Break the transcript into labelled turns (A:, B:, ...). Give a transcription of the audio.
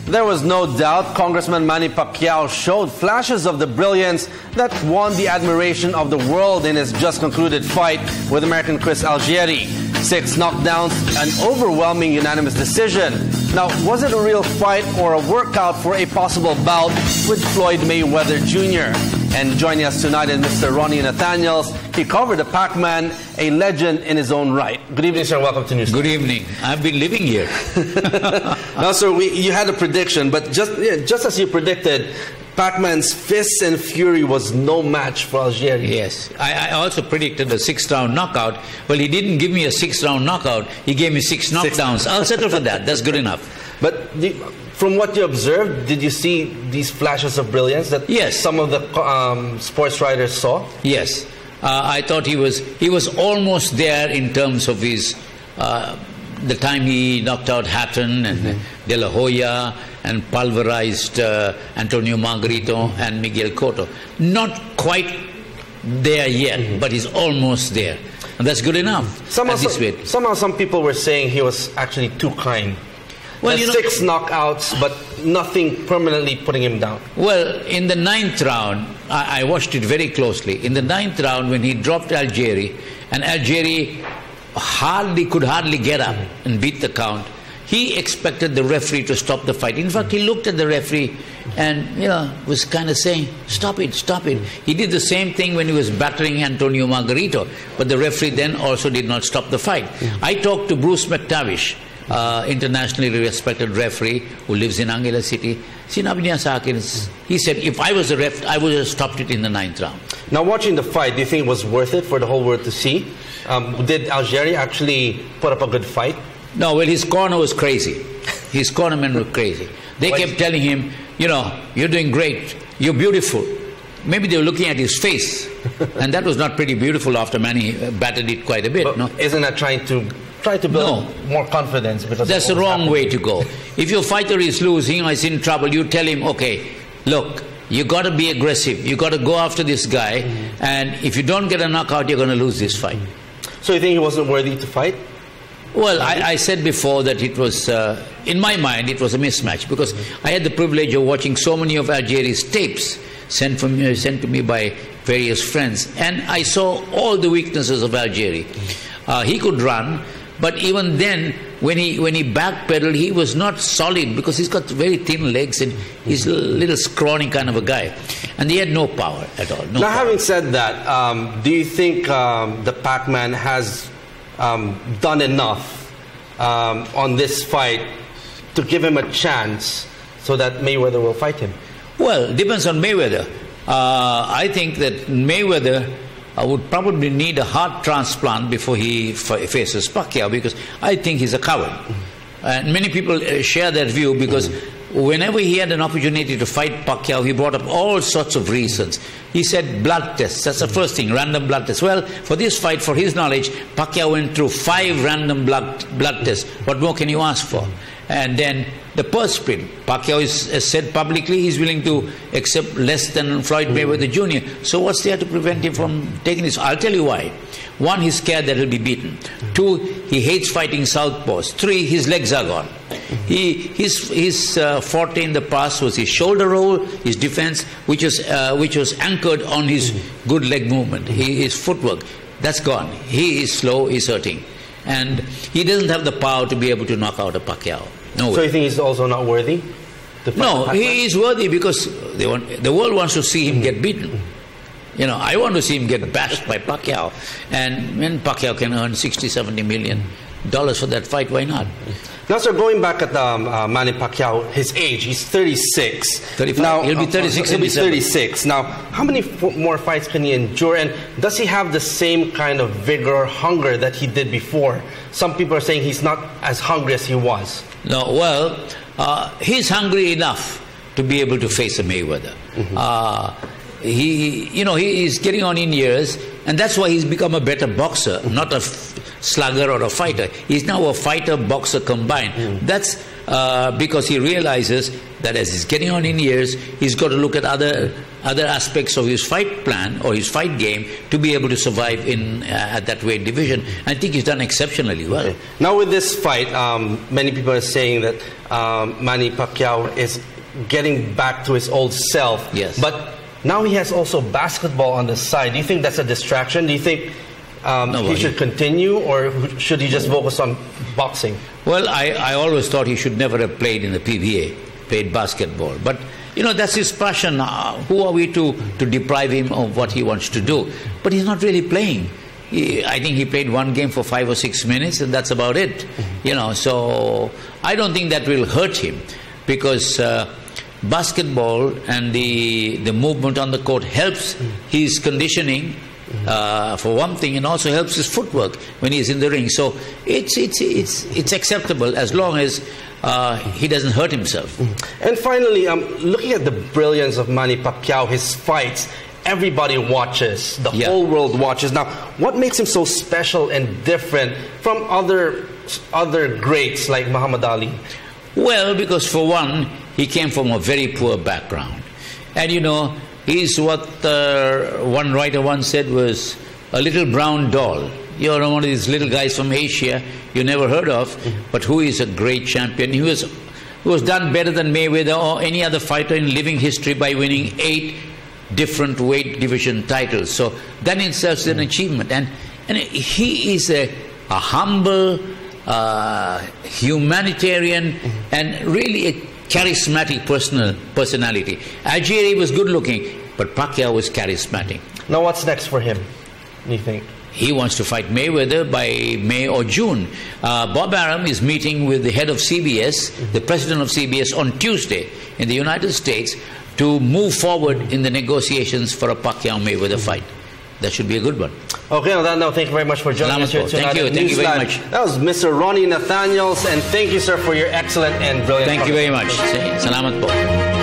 A: There was no doubt Congressman Manny Pacquiao showed flashes of the brilliance that won the admiration of the world in his just concluded fight with American Chris Algieri. 6 knockdowns, an overwhelming unanimous decision. Now, was it a real fight or a workout for a possible bout with Floyd Mayweather Jr.? And joining us tonight is Mr. Ronnie Nathanielsz. He covered the Pac-Man, a legend in his own right. Good evening, sir. Welcome to NewsLife.
B: Good evening. I've been living here.
A: Now, sir, you had a prediction, but just as you predicted, Pac-Man's fists and fury was no match for Algieri.
B: Yes. I also predicted a 6-round knockout. Well, he didn't give me a 6-round knockout. He gave me 6 knockdowns. I'll settle for that. That's good enough.
A: But from what you observed, did you see these flashes of brilliance that some of the sports writers saw?
B: Yes. I thought he was almost there in terms of his the time he knocked out Hatton and De La Hoya and pulverized Antonio Margarito and Miguel Cotto. Not quite there yet, but he's almost there. And that's good enough.
A: Somehow some people were saying he was actually too kind. Well, 6 knockouts, but nothing permanently putting him down.
B: Well, in the 9th round, I watched it very closely. In the 9th round, when he dropped Algieri, and Algieri could hardly get up and beat the count, he expected the referee to stop the fight. In fact, he looked at the referee and was kind of saying, stop it, stop it. He did the same thing when he was battering Antonio Margarito, but the referee then also did not stop the fight. I talked to Bruce McTavish, internationally respected referee who lives in Angela City. Sinabi niya sa akin, he said, if I was a ref, I would have stopped it in the 9th round.
A: Now, watching the fight, do you think it was worth it for the whole world to see? Did Algieri actually put up a good fight?
B: No, well, his corner was crazy. His cornermen were crazy. They kept telling him, you're doing great, you're beautiful. Maybe they were looking at his face, and that was not pretty beautiful after Manny battered it quite a bit.
A: But
B: no?
A: Isn't that trying to build more confidence? Because
B: that's the wrong way to go. If your fighter is losing or is in trouble, you tell him, okay, look, you got to be aggressive. You got to go after this guy, and if you don't get a knockout, you're going to lose this fight.
A: So you think he wasn't worthy to fight?
B: Well, I said before that it was, in my mind, it was a mismatch because I had the privilege of watching so many of Algieri's tapes sent to me by various friends, and I saw all the weaknesses of Algieri. He could run, but even then, when he backpedaled, he was not solid because he's got very thin legs and he's a little scrawny kind of a guy, and he had no power at all.
A: Now, having said that, do you think the Pac-Man has done enough on this fight to give him a chance so that Mayweather will fight him?
B: Well, it depends on Mayweather. I think that Mayweather would probably need a heart transplant before he faces Pacquiao because I think he's a coward. And many people share that view because whenever he had an opportunity to fight Pacquiao, he brought up all sorts of reasons. He said blood tests. That's the first thing, random blood tests. Well, for this fight, for his knowledge, Pacquiao went through 5 random blood tests. What more can you ask for? And then the purse string. Pacquiao has said publicly he's willing to accept less than Floyd Mayweather Jr. So what's there to prevent him from taking this? I'll tell you why. 1, he's scared that he'll be beaten. 2, he hates fighting southpaws. 3, his legs are gone. His forte in the past was his shoulder roll, his defense, which was anchored on his good leg movement, his footwork. That's gone. He is slow, he's hurting. And he doesn't have the power to be able to knock out a Pacquiao. No way.
A: So you think he's also not worthy?
B: No, he is worthy because the world wants to see him get beaten. I want to see him get bashed by Pacquiao. And when Pacquiao can earn $60-70 million for that fight, why not?
A: Now, sir, going back at Manny Pacquiao, his age, he's 36.
B: 35? Now, he'll be 36
A: he'll be 36. Now, how many more fights can he endure? And does he have the same kind of vigor or hunger that he did before? Some people are saying he's not as hungry as he was.
B: No, well, he's hungry enough to be able to face a Mayweather. He is getting on in years, and that's why he's become a better boxer, not a slugger or a fighter. He's now a fighter-boxer combined. That's because he realizes that as he's getting on in years, he's got to look at other aspects of his fight plan or his fight game to be able to survive at that weight division. I think he's done exceptionally well.
A: Okay. Now with this fight, many people are saying that Manny Pacquiao is getting back to his old self.
B: Yes.
A: But now he has also basketball on the side. Do you think that's a distraction? Do you think he should continue, or should he just focus on boxing?
B: Well, I always thought he should never have played in the PBA, played basketball. But, that's his passion. Who are we to deprive him of what he wants to do? But he's not really playing. I think he played one game for 5 or 6 minutes, and that's about it. So I don't think that will hurt him, because basketball and the movement on the court helps his conditioning, for one thing, and also helps his footwork when he's in the ring. So it's acceptable as long as he doesn't hurt himself.
A: And finally, looking at the brilliance of Manny Pacquiao, his fights, everybody watches. The whole world watches. Now, what makes him so special and different from other greats like Muhammad Ali?
B: Well, because for one, he came from a very poor background. And he's what one writer once said was a little brown doll. One of these little guys from Asia you never heard of, but who is a great champion. He was done better than Mayweather or any other fighter in living history by winning 8 different weight division titles. So that in itself is an achievement. And he is a humble, humanitarian, and really a charismatic personality. Algieri was good looking, but Pacquiao was charismatic.
A: Now what's next for him, do you think?
B: He wants to fight Mayweather by May or June. Bob Arum is meeting with the head of CBS, the president of CBS, on Tuesday in the United States to move forward in the negotiations for a Pacquiao-Mayweather fight. That should be a good one.
A: Okay, on that note, thank you very much for joining us here tonight.
B: Thank you very much.
A: That was Mr. Ronnie Nathanielsz, and thank you, sir, for your excellent and brilliant
B: Thank you very much. Salamat po.